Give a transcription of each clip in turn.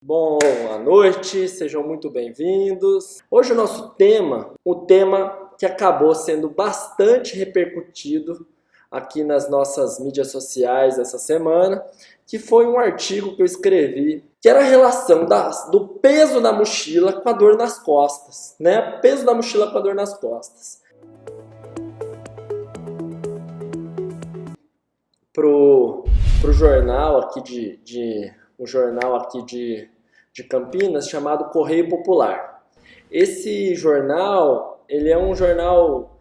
Boa noite, sejam muito bem-vindos. Hoje o tema que acabou sendo bastante repercutido aqui nas nossas mídias sociais essa semana, que foi um artigo que eu escrevi, que era a relação do peso da mochila com a dor nas costas, né? Peso da mochila com a dor nas costas. Pro jornal aqui de Campinas chamado Correio Popular. Esse jornal, ele é um jornal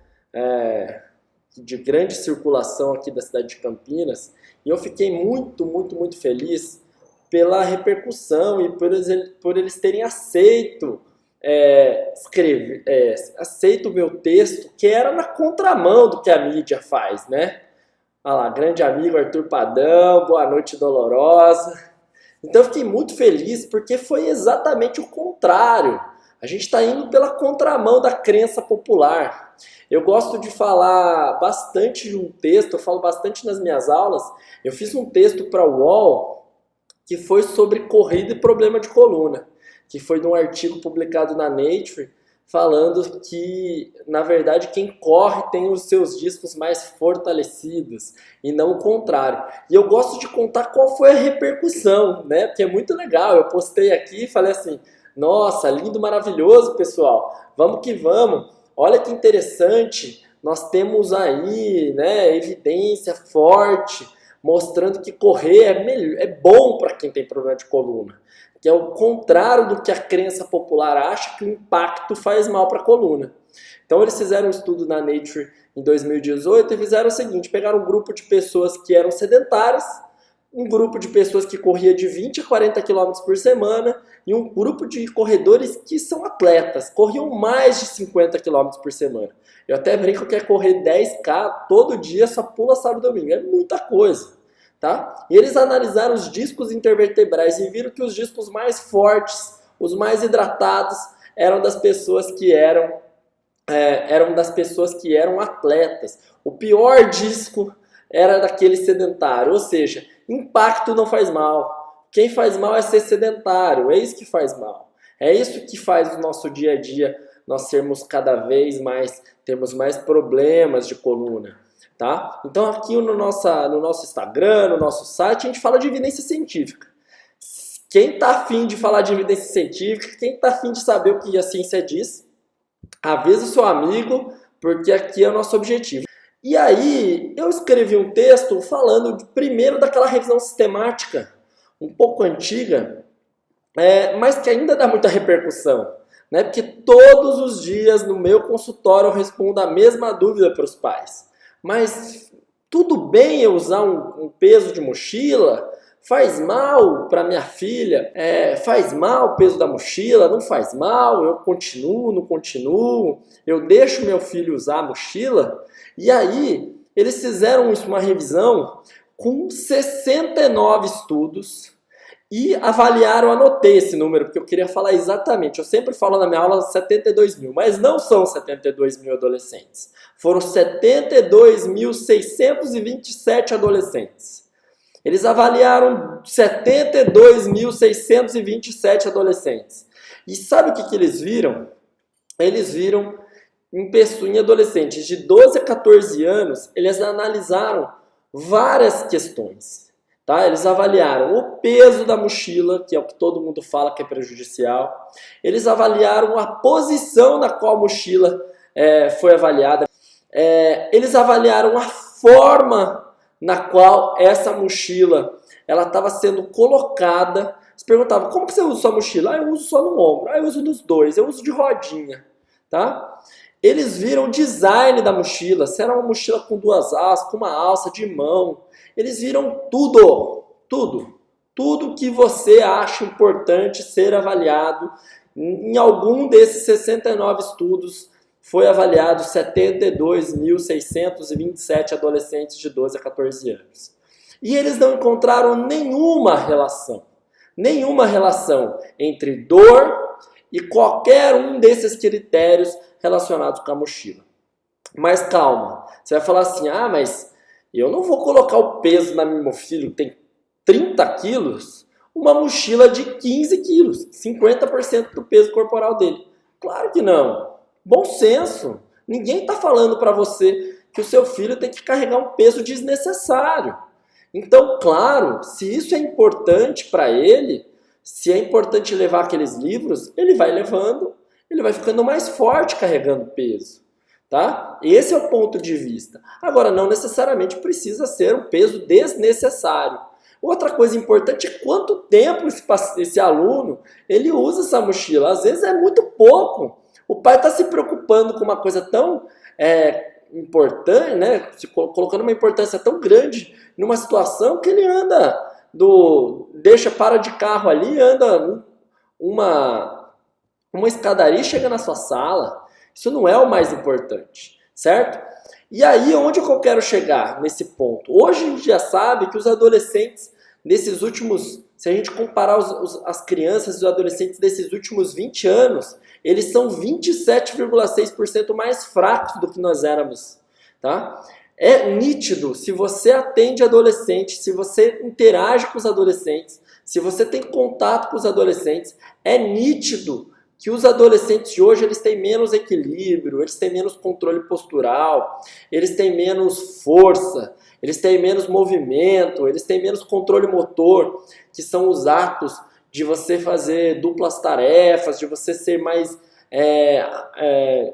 de grande circulação aqui da cidade de Campinas, e eu fiquei muito feliz pela repercussão e por eles terem aceito aceito o meu texto, que era na contramão do que a mídia faz, né? Olha lá, grande amigo Arthur Padão, boa noite dolorosa. Então eu fiquei muito feliz porque foi exatamente o contrário. A gente está indo pela contramão da crença popular. Eu gosto de falar bastante de um texto, eu falo bastante nas minhas aulas. Eu fiz um texto para o UOL que foi sobre corrida e problema de coluna, que foi de um artigo publicado na Nature, falando que, na verdade, quem corre tem os seus discos mais fortalecidos e não o contrário. E eu gosto de contar qual foi a repercussão, né? Porque é muito legal. Eu postei aqui e falei assim, nossa, lindo, maravilhoso, pessoal. Vamos que vamos. Olha que interessante. Nós temos aí, né, evidência forte mostrando que correr é bom para quem tem problema de coluna. Que é o contrário do que a crença popular acha, que o impacto faz mal para a coluna. Então eles fizeram um estudo na Nature em 2018 e fizeram o seguinte, pegaram um grupo de pessoas que eram sedentárias, um grupo de pessoas que corria de 20 a 40 km por semana e um grupo de corredores que são atletas, corriam mais de 50 km por semana. Eu até brinco que é correr 10K todo dia, só pula sábado e domingo, é muita coisa. Tá? E eles analisaram os discos intervertebrais e viram que os discos mais fortes, os mais hidratados, eram das pessoas que eram atletas. O pior disco era daquele sedentário, ou seja, impacto não faz mal. Quem faz mal é ser sedentário, é isso que faz mal. É isso que faz o nosso dia a dia nós sermos cada vez mais, termos mais problemas de coluna. Tá? Então aqui no nosso Instagram, no nosso site, a gente fala de evidência científica. Quem está afim de falar de evidência científica, quem está afim de saber o que a ciência diz, avisa o seu amigo, porque aqui é o nosso objetivo. E aí eu escrevi um texto falando primeiro daquela revisão sistemática, um pouco antiga, mas que ainda dá muita repercussão. Né? Porque todos os dias no meu consultório eu respondo a mesma dúvida para os pais. Mas tudo bem eu usar um peso de mochila? Faz mal para minha filha? Faz mal o peso da mochila? Não faz mal? Eu continuo, não continuo? Eu deixo meu filho usar a mochila? E aí, eles fizeram uma revisão com 69 estudos e avaliaram, anotei esse número, porque eu queria falar exatamente. Eu sempre falo na minha aula 72 mil, mas não são 72 mil adolescentes. Foram 72.627 adolescentes. Eles avaliaram 72.627 adolescentes. E sabe o que eles viram? Eles viram em adolescentes de 12 a 14 anos, eles analisaram várias questões. Tá? Eles avaliaram o peso da mochila, que é o que todo mundo fala que é prejudicial. Eles avaliaram a posição na qual a mochila foi avaliada. Eles avaliaram a forma na qual essa mochila estava sendo colocada. Eles perguntavam, como que você usa sua mochila? Eu uso só no ombro. Eu uso nos dois, eu uso de rodinha. Tá? Eles viram o design da mochila, se era uma mochila com duas alças, com uma alça de mão. Eles viram tudo que você acha importante ser avaliado. Em algum desses 69 estudos foi avaliado 72.627 adolescentes de 12 a 14 anos. E eles não encontraram nenhuma relação entre dor e qualquer um desses critérios relacionados com a mochila. Mas calma, você vai falar assim, mas eu não vou colocar o peso na minha mochila, que tem 30 quilos, uma mochila de 15 quilos, 50% do peso corporal dele. Claro que não. Bom senso. Ninguém está falando para você que o seu filho tem que carregar um peso desnecessário. Então, claro, se isso é importante para ele, se é importante levar aqueles livros, ele vai levando, ele vai ficando mais forte carregando peso. Tá? Esse é o ponto de vista. Agora, não necessariamente precisa ser um peso desnecessário. Outra coisa importante é quanto tempo esse aluno ele usa essa mochila. Às vezes é muito pouco. O pai está se preocupando com uma coisa tão importante, né? Se colocando uma importância tão grande numa situação que ele anda para de carro ali, anda uma escadaria e chega na sua sala. Isso não é o mais importante, certo? E aí, onde que eu quero chegar nesse ponto? Hoje a gente já sabe que os adolescentes, nesses últimos, se a gente comparar as crianças e os adolescentes desses últimos 20 anos, eles são 27,6% mais fracos do que nós éramos, tá? É nítido, se você atende adolescentes, se você interage com os adolescentes, se você tem contato com os adolescentes, é nítido que os adolescentes de hoje eles têm menos equilíbrio, eles têm menos controle postural, eles têm menos força, eles têm menos movimento, eles têm menos controle motor, que são os atos de você fazer duplas tarefas, de você ser mais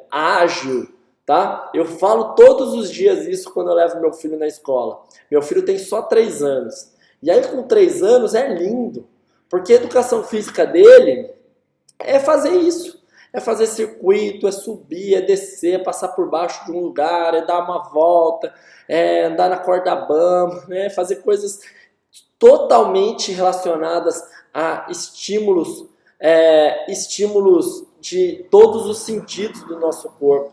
ágil, tá? Eu falo todos os dias isso quando eu levo meu filho na escola. Meu filho tem só 3 anos. E aí com 3 anos é lindo, porque a educação física dele é fazer isso, é fazer circuito, é subir, é descer, é passar por baixo de um lugar, é dar uma volta, é andar na corda bamba, né? Fazer coisas totalmente relacionadas a estímulos de todos os sentidos do nosso corpo.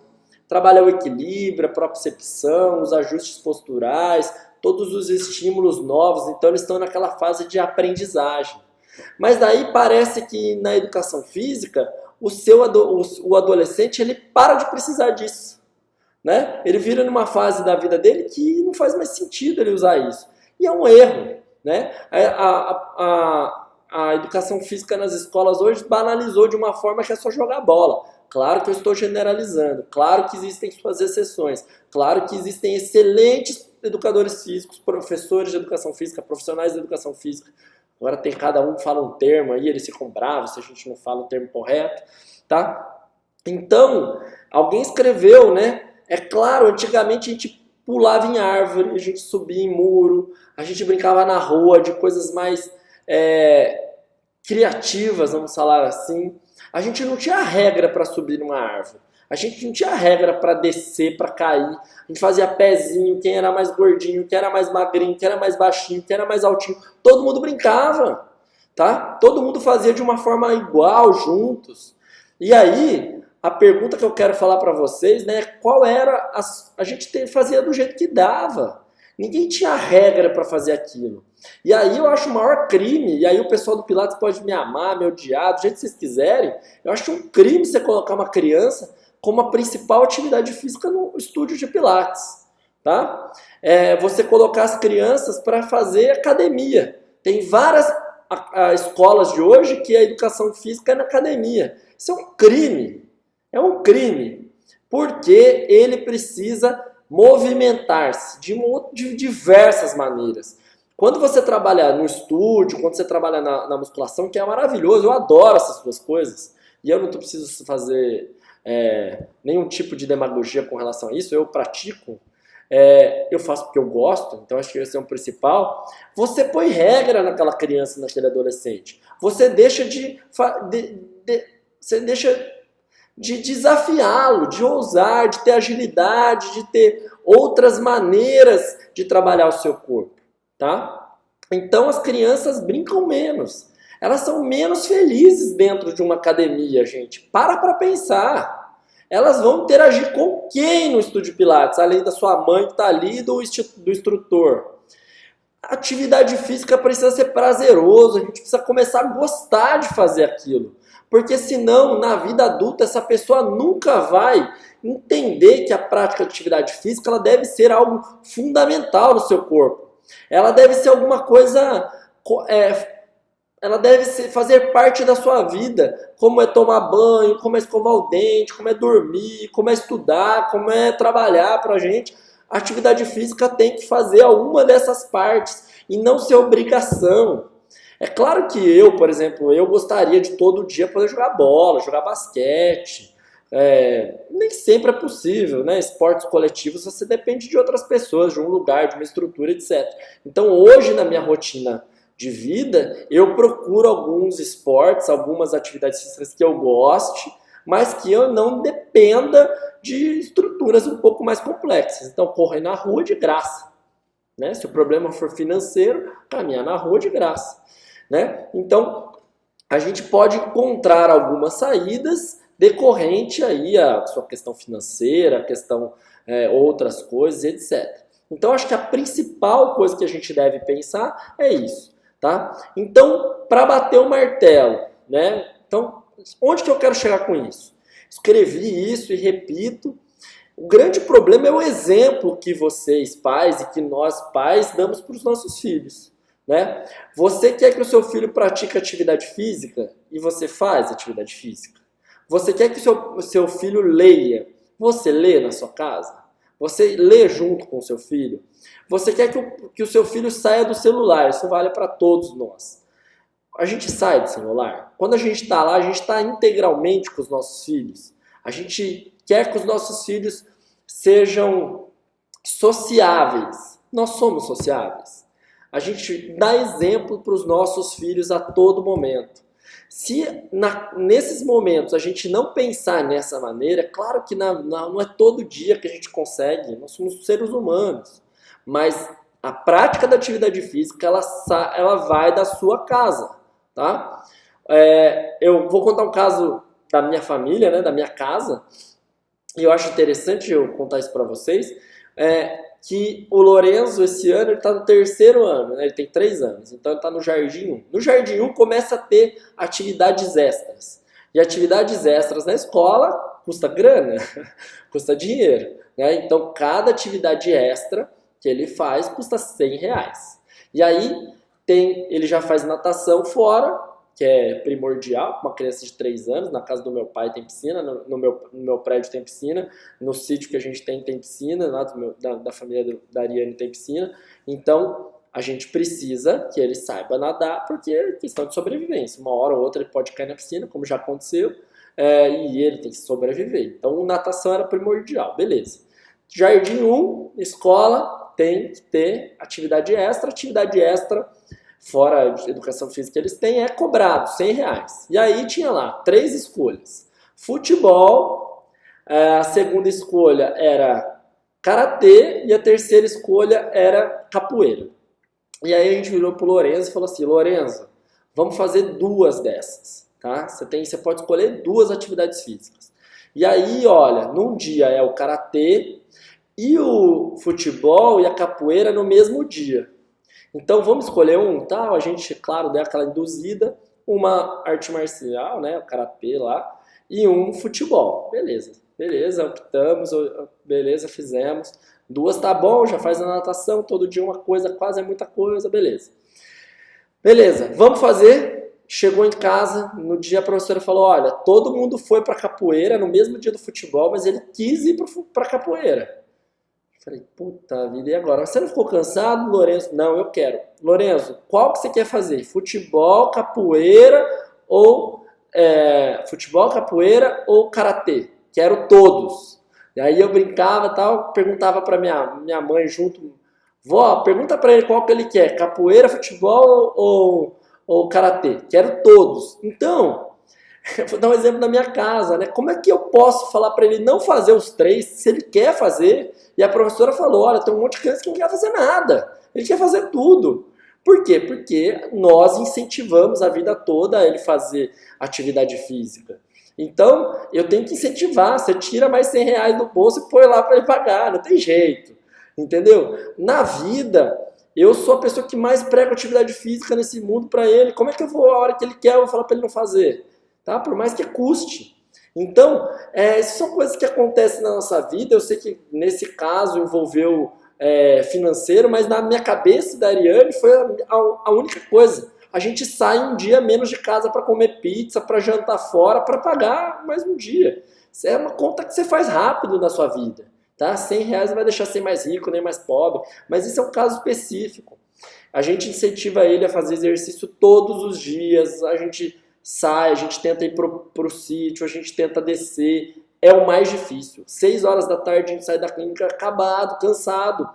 Trabalhar o equilíbrio, a propriocepção, os ajustes posturais, todos os estímulos novos, então eles estão naquela fase de aprendizagem. Mas daí parece que na educação física, o adolescente ele para de precisar disso, né? Ele vira numa fase da vida dele que não faz mais sentido ele usar isso. E é um erro, né? A educação física nas escolas hoje banalizou de uma forma que é só jogar bola. Claro que eu estou generalizando, claro que existem suas exceções, claro que existem excelentes educadores físicos, professores de educação física, profissionais de educação física. Agora tem cada um fala um termo aí, eles ficam bravos se a gente não fala o termo correto, tá? Então, alguém escreveu, né? É claro, antigamente a gente pulava em árvore, a gente subia em muro, a gente brincava na rua de coisas mais criativas, vamos falar assim. A gente não tinha regra para subir numa árvore. A gente não tinha regra para descer, para cair. A gente fazia pezinho, quem era mais gordinho, quem era mais magrinho, quem era mais baixinho, quem era mais altinho. Todo mundo brincava, tá? Todo mundo fazia de uma forma igual, juntos. E aí, a pergunta que eu quero falar para vocês, né, qual era a gente fazia do jeito que dava. Ninguém tinha regra para fazer aquilo. E aí eu acho o maior crime, e aí o pessoal do Pilates pode me amar, me odiar, do jeito que vocês quiserem, eu acho um crime você colocar uma criança como a principal atividade física no estúdio de Pilates, tá? Você colocar as crianças para fazer academia. Tem várias escolas de hoje que a educação física é na academia. Isso é um crime, porque ele precisa movimentar-se de diversas maneiras. Quando você trabalha no estúdio, quando você trabalha na musculação, que é maravilhoso, eu adoro essas duas coisas, e eu não preciso fazer nenhum tipo de demagogia com relação a isso, eu pratico, eu faço porque eu gosto, então acho que esse é o principal. Você põe regra naquela criança, naquele adolescente. Você deixa de desafiá-lo, de ousar, de ter agilidade, de ter outras maneiras de trabalhar o seu corpo, tá? Então as crianças brincam menos. Elas são menos felizes dentro de uma academia, gente. Para pensar. Elas vão interagir com quem no estúdio Pilates? Além da sua mãe que está ali e do instrutor. A atividade física precisa ser prazeroso. A gente precisa começar a gostar de fazer aquilo. Porque senão, na vida adulta, essa pessoa nunca vai entender que a prática de atividade física ela deve ser algo fundamental no seu corpo. Ela deve ser alguma coisa ela deve fazer parte da sua vida, como é tomar banho, como é escovar o dente, como é dormir, como é estudar, como é trabalhar pra gente. A atividade física tem que fazer alguma dessas partes e não ser obrigação. É claro que eu, por exemplo, eu gostaria de todo dia poder jogar bola, jogar basquete. Nem sempre é possível, né? Esportes coletivos você depende de outras pessoas, de um lugar, de uma estrutura, etc. Então hoje na minha rotina de vida, eu procuro alguns esportes, algumas atividades físicas que eu goste, mas que eu não dependa de estruturas um pouco mais complexas. Então correr na rua de graça, né? Se o problema for financeiro, caminhar na rua de graça, né? Então, a gente pode encontrar algumas saídas decorrente aí a sua questão financeira, a questão outras coisas, etc. Então, acho que a principal coisa que a gente deve pensar é isso, tá? Então, para bater o martelo, né? Então, onde que eu quero chegar com isso? Escrevi isso e repito. O grande problema é o exemplo que vocês, pais, e que nós, pais, damos para os nossos filhos, né? Você quer que o seu filho pratique atividade física e você faz atividade física. Você quer que o seu filho leia. Você lê na sua casa? Você lê junto com o seu filho? Você quer que o seu filho saia do celular? Isso vale para todos nós. A gente sai do celular. Quando a gente está lá, a gente está integralmente com os nossos filhos. A gente quer que os nossos filhos sejam sociáveis. Nós somos sociáveis. A gente dá exemplo para os nossos filhos a todo momento. Se nesses momentos a gente não pensar nessa maneira, é claro que não é todo dia que a gente consegue, nós somos seres humanos, mas a prática da atividade física ela vai da sua casa, tá? Eu vou contar um caso da minha família, né, da minha casa, e eu acho interessante eu contar isso para vocês, que o Lorenzo, esse ano, ele está no terceiro ano, né? Ele tem 3 anos, então ele está no Jardim 1. No Jardim 1 começa a ter atividades extras. E atividades extras na escola custa grana, custa dinheiro, né? Então cada atividade extra que ele faz custa R$100. E aí ele já faz natação fora, que é primordial, uma criança de 3 anos, na casa do meu pai tem piscina, no meu prédio tem piscina, no sítio que a gente tem piscina, lá da família da Ariane tem piscina, então a gente precisa que ele saiba nadar, porque é questão de sobrevivência, uma hora ou outra ele pode cair na piscina, como já aconteceu, e ele tem que sobreviver, então natação era primordial, beleza. Jardim 1, escola, tem que ter atividade extra, fora de educação física que eles têm, é cobrado R$100. E aí tinha lá 3 escolhas. Futebol, a segunda escolha era karatê e a terceira escolha era capoeira. E aí a gente virou pro Lorenzo e falou assim, Lorenzo, vamos fazer 2 dessas, tá? Você pode escolher 2 atividades físicas. E aí, olha, num dia é o karatê e o futebol e a capoeira no mesmo dia. Então vamos escolher um, tal, a gente, claro, deu aquela induzida, uma arte marcial, né, o karatê lá, e um futebol. Beleza, optamos, beleza, fizemos. 2 tá bom, já faz a natação, todo dia uma coisa, quase é muita coisa, beleza. Beleza, vamos fazer. Chegou em casa, no dia a professora falou, olha, todo mundo foi pra capoeira no mesmo dia do futebol, mas ele quis ir pra capoeira. Falei, puta vida, e agora? Você não ficou cansado, Lorenzo? Não, eu quero. Lorenzo, qual que você quer fazer? Futebol, capoeira ou karatê? Quero todos. E aí eu brincava e tal, perguntava pra minha mãe junto, vó, pergunta pra ele qual que ele quer, capoeira, futebol ou karatê? Quero todos. Então, vou dar um exemplo da minha casa, né? Como é que eu posso falar para ele não fazer os 3 se ele quer fazer? E a professora falou, olha, tem um monte de criança que não quer fazer nada. Ele quer fazer tudo. Por quê? Porque nós incentivamos a vida toda a ele fazer atividade física. Então, eu tenho que incentivar. Você tira mais R$100 do bolso e põe lá para ele pagar. Não tem jeito. Entendeu? Na vida, eu sou a pessoa que mais prega atividade física nesse mundo para ele. Como é que eu vou, a hora que ele quer, eu vou falar para ele não fazer? Tá? Por mais que custe. Então, essas são coisas que acontecem na nossa vida. Eu sei que nesse caso envolveu financeiro, mas na minha cabeça da Ariane foi a única coisa. a gente sai um dia menos de casa para comer pizza, para jantar fora, para pagar mais um dia. Isso é uma conta que você faz rápido na sua vida. Tá? R$ 100 não vai deixar ser mais rico nem mais pobre, mas isso é um caso específico. A gente incentiva ele a fazer exercício todos os dias, a gente sai, a gente tenta ir pro sítio, a gente tenta descer. É o mais difícil. 6 horas da tarde a gente sai da clínica acabado, cansado.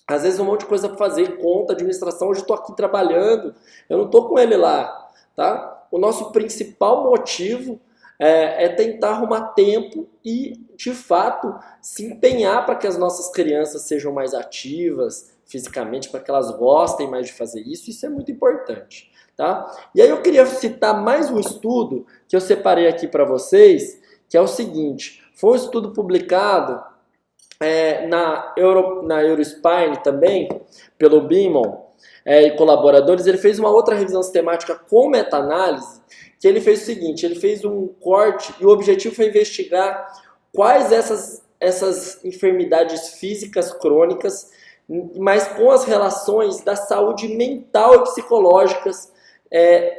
Às vezes um monte de coisa para fazer, conta, administração, hoje eu estou aqui trabalhando, eu não estou com ele lá. Tá? O nosso principal motivo é tentar arrumar tempo e, de fato, se empenhar para que as nossas crianças sejam mais ativas fisicamente, para que elas gostem mais de fazer isso. Isso é muito importante. Tá? E aí eu queria citar mais um estudo que eu separei aqui para vocês, que é o seguinte, foi um estudo publicado na Eurospine também, pelo Beeman e colaboradores. Ele fez uma outra revisão sistemática com meta-análise, que ele fez o seguinte, ele fez um corte e o objetivo foi investigar quais essas enfermidades físicas crônicas, mas com as relações da saúde mental e psicológicas,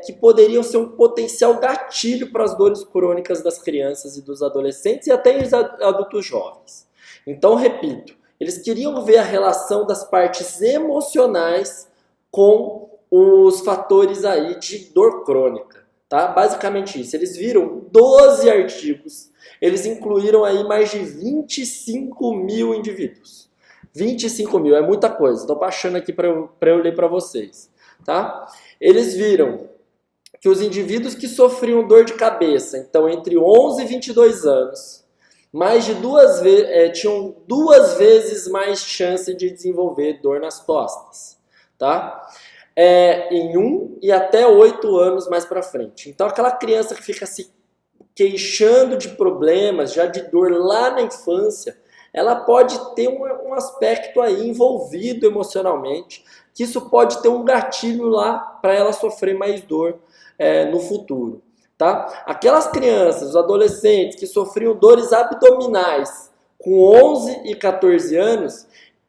que poderiam ser um potencial gatilho para as dores crônicas das crianças e dos adolescentes e até os adultos jovens. Então, repito, eles queriam ver a relação das partes emocionais com os fatores aí de dor crônica, tá? Basicamente isso. Eles viram 12 artigos, eles incluíram aí mais de 25 mil indivíduos. 25 mil, é muita coisa. Estou baixando aqui para eu ler para vocês, tá? Eles viram que os indivíduos que sofriam dor de cabeça, então entre 11 e 22 anos, tinham 2 vezes mais chance de desenvolver dor nas costas, tá? Em 1 e até 8 anos mais para frente. Então aquela criança que fica se queixando de problemas, já de dor lá na infância, ela pode ter um aspecto aí envolvido emocionalmente, que isso pode ter um gatilho lá para ela sofrer mais dor no futuro. Tá? Aquelas crianças, os adolescentes que sofriam dores abdominais com 11 e 14 anos,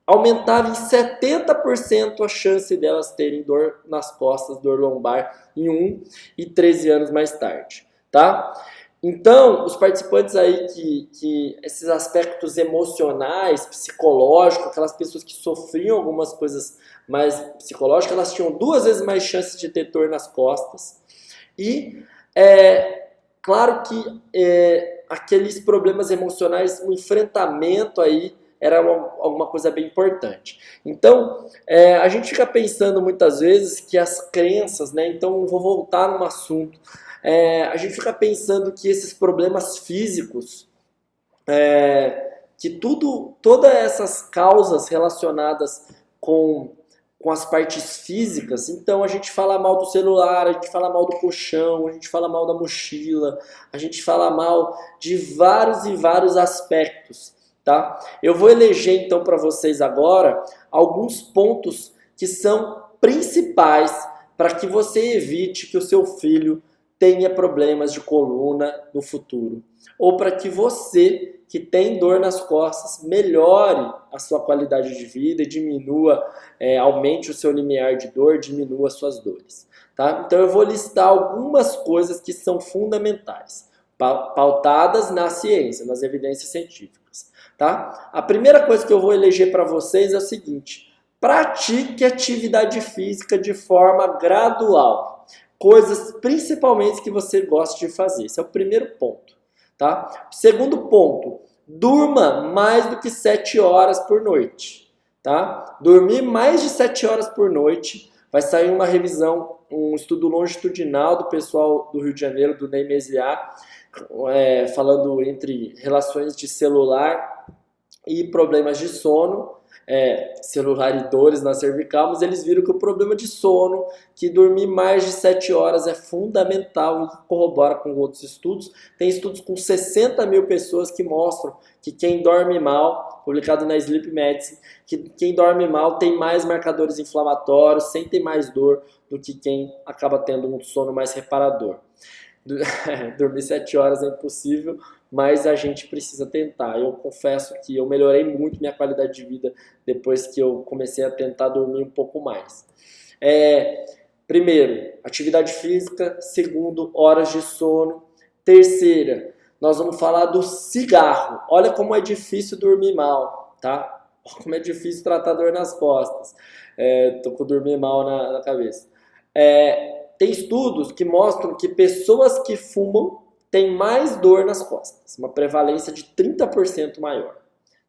aumentava em 70% a chance delas terem dor nas costas, dor lombar, em 1 e 13 anos mais tarde. Tá? Então, os participantes aí que esses aspectos emocionais, psicológicos, aquelas pessoas que sofriam algumas coisas mais psicológicas, elas tinham 2 vezes mais chances de ter dor nas costas. E claro que aqueles problemas emocionais, o enfrentamento aí era alguma coisa bem importante. Então, a gente fica pensando muitas vezes que as crenças, né? Então, vou voltar num assunto. A gente fica pensando que esses problemas físicos, que todas essas causas relacionadas com as partes físicas, então a gente fala mal do celular, a gente fala mal do colchão, a gente fala mal da mochila, a gente fala mal de vários e vários aspectos, tá? Eu vou eleger então para vocês agora alguns pontos que são principais para que você evite que o seu filho tenha problemas de coluna no futuro, ou para que você que tem dor nas costas melhore a sua qualidade de vida e diminua, aumente o seu limiar de dor, diminua as suas dores. Tá? Então eu vou listar algumas coisas que são fundamentais, pautadas na ciência, nas evidências científicas. Tá? A primeira coisa que eu vou eleger para vocês é o seguinte: pratique atividade física de forma gradual. Coisas principalmente que você gosta de fazer. Esse é o primeiro ponto. Tá? Segundo ponto, durma mais do que 7 horas por noite. Tá? Dormir mais de 7 horas por noite, vai sair uma revisão, um estudo longitudinal do pessoal do Rio de Janeiro, do Ney Mesiá, falando entre relações de celular e problemas de sono, celular e dores na cervical, mas eles viram que o problema de sono, que dormir mais de 7 horas é fundamental e corrobora com outros estudos. Tem estudos com 60 mil pessoas que mostram que quem dorme mal, publicado na Sleep Medicine, que quem dorme mal tem mais marcadores inflamatórios, sente mais dor do que quem acaba tendo um sono mais reparador. Dormir 7 horas é impossível, mas a gente precisa tentar. Eu confesso que eu melhorei muito minha qualidade de vida depois que eu comecei a tentar dormir um pouco mais. Primeiro, atividade física. Segundo, horas de sono. Terceira, nós vamos falar do cigarro. Olha como é difícil dormir mal, tá? Como é difícil tratar dor nas costas. Tô com dormir mal na cabeça. Tem estudos que mostram que pessoas que fumam têm mais dor nas costas, uma prevalência de 30% maior,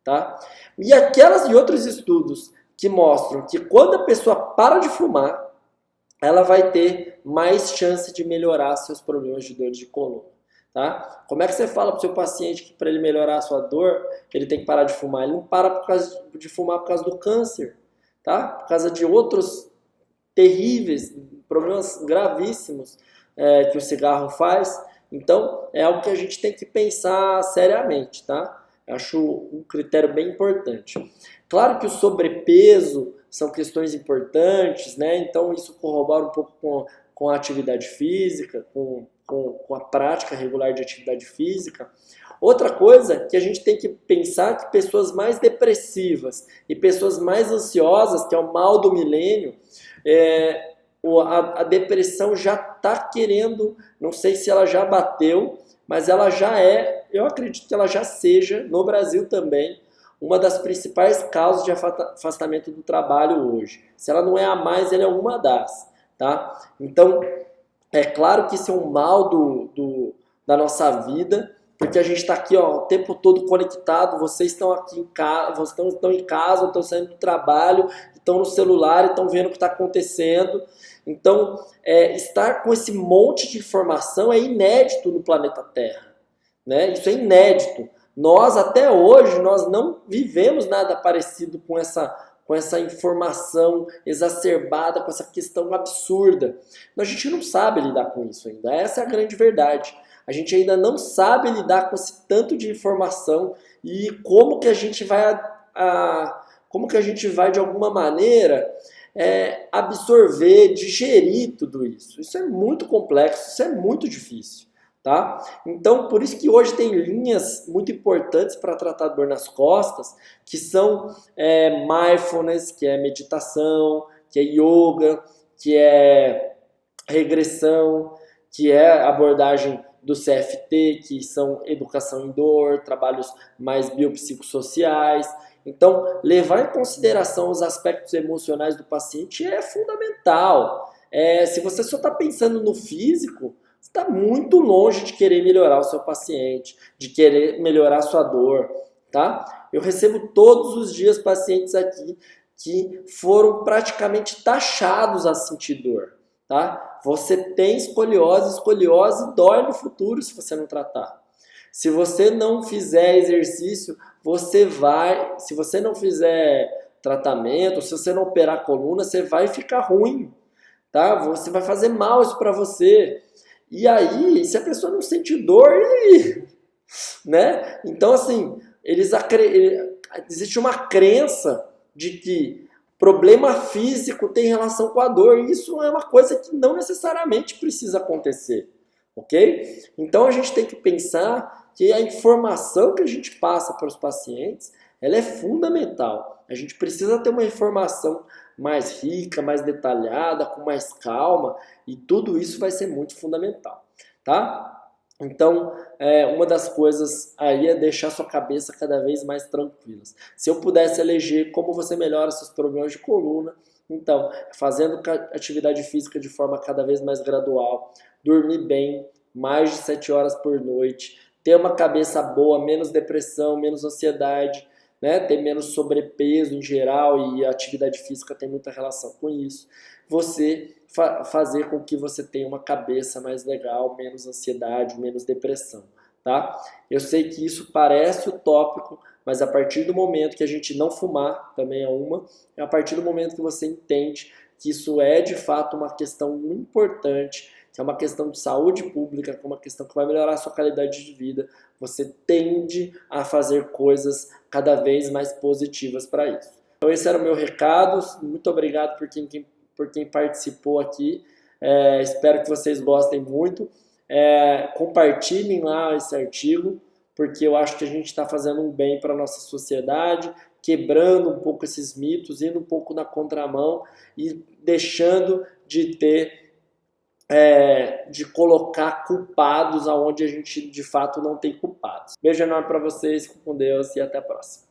tá? E outros estudos que mostram que quando a pessoa para de fumar, ela vai ter mais chance de melhorar seus problemas de dor de coluna, tá? Como é que você fala para o seu paciente que para ele melhorar a sua dor, ele tem que parar de fumar? Ele não para de fumar por causa do câncer, tá? Por causa de outros terríveis, problemas gravíssimos que o cigarro faz. Então, é algo que a gente tem que pensar seriamente, tá? Acho um critério bem importante. Claro que o sobrepeso são questões importantes, né? Então isso corrobora um pouco com a atividade física, com a prática regular de atividade física. Outra coisa que a gente tem que pensar que pessoas mais depressivas e pessoas mais ansiosas, que é o mal do milênio, a depressão já está querendo, não sei se ela já bateu, mas ela já eu acredito que ela já seja, no Brasil também, uma das principais causas de afastamento do trabalho hoje. Se ela não é a mais, ela é uma das, tá? Então, é claro que isso é um mal da nossa vida, porque a gente está aqui o tempo todo conectado, vocês estão aqui em casa, vocês estão em casa, estão saindo do trabalho, estão no celular, estão vendo o que está acontecendo. Então, estar com esse monte de informação é inédito no planeta Terra, né? Isso é inédito. Nós, até hoje, nós não vivemos nada parecido com essa informação exacerbada, com essa questão absurda. A gente não sabe lidar com isso ainda. Essa é a grande verdade. A gente ainda não sabe lidar com esse tanto de informação e como que a gente vai, de alguma maneira, absorver, digerir tudo isso. Isso é muito complexo, isso é muito difícil. Tá? Então, por isso que hoje tem linhas muito importantes para tratar dor nas costas, que são mindfulness, que é meditação, que é yoga, que é regressão, que é abordagem do CFT, que são educação em dor, trabalhos mais biopsicossociais. Então, levar em consideração os aspectos emocionais do paciente é fundamental. Se você só está pensando no físico, você está muito longe de querer melhorar o seu paciente, de querer melhorar a sua dor, tá? Eu recebo todos os dias pacientes aqui que foram praticamente taxados a sentir dor, tá? Você tem escoliose dói no futuro se você não tratar. Se você não fizer exercício, se você não fizer tratamento, se você não operar a coluna, você vai ficar ruim, tá? Você vai fazer mal isso para você. E aí, se a pessoa não sente dor, e aí? Né? Então, assim, existe uma crença de que problema físico tem relação com a dor, e isso é uma coisa que não necessariamente precisa acontecer, ok? Então, a gente tem que pensar que a informação que a gente passa para os pacientes, ela é fundamental. A gente precisa ter uma informação mais rica, mais detalhada, com mais calma, e tudo isso vai ser muito fundamental, tá? Então, uma das coisas aí é deixar sua cabeça cada vez mais tranquila. Se eu pudesse eleger como você melhora seus problemas de coluna, então, fazendo atividade física de forma cada vez mais gradual, dormir bem, mais de 7 horas por noite, ter uma cabeça boa, menos depressão, menos ansiedade, né, ter menos sobrepeso em geral, e a atividade física tem muita relação com isso. Você fazer com que você tenha uma cabeça mais legal, menos ansiedade, menos depressão, tá? Eu sei que isso parece utópico, mas a partir do momento que a gente não fumar, também é a partir do momento que você entende que isso é de fato uma questão importante, que é uma questão de saúde pública, que é uma questão que vai melhorar a sua qualidade de vida, você tende a fazer coisas cada vez mais positivas para isso. Então esse era o meu recado, muito obrigado por quem participou aqui, espero que vocês gostem muito, compartilhem lá esse artigo, porque eu acho que a gente está fazendo um bem para a nossa sociedade, quebrando um pouco esses mitos, indo um pouco na contramão e deixando de ter, de colocar culpados aonde a gente de fato não tem culpados. Beijo enorme para vocês, fiquem com Deus e até a próxima.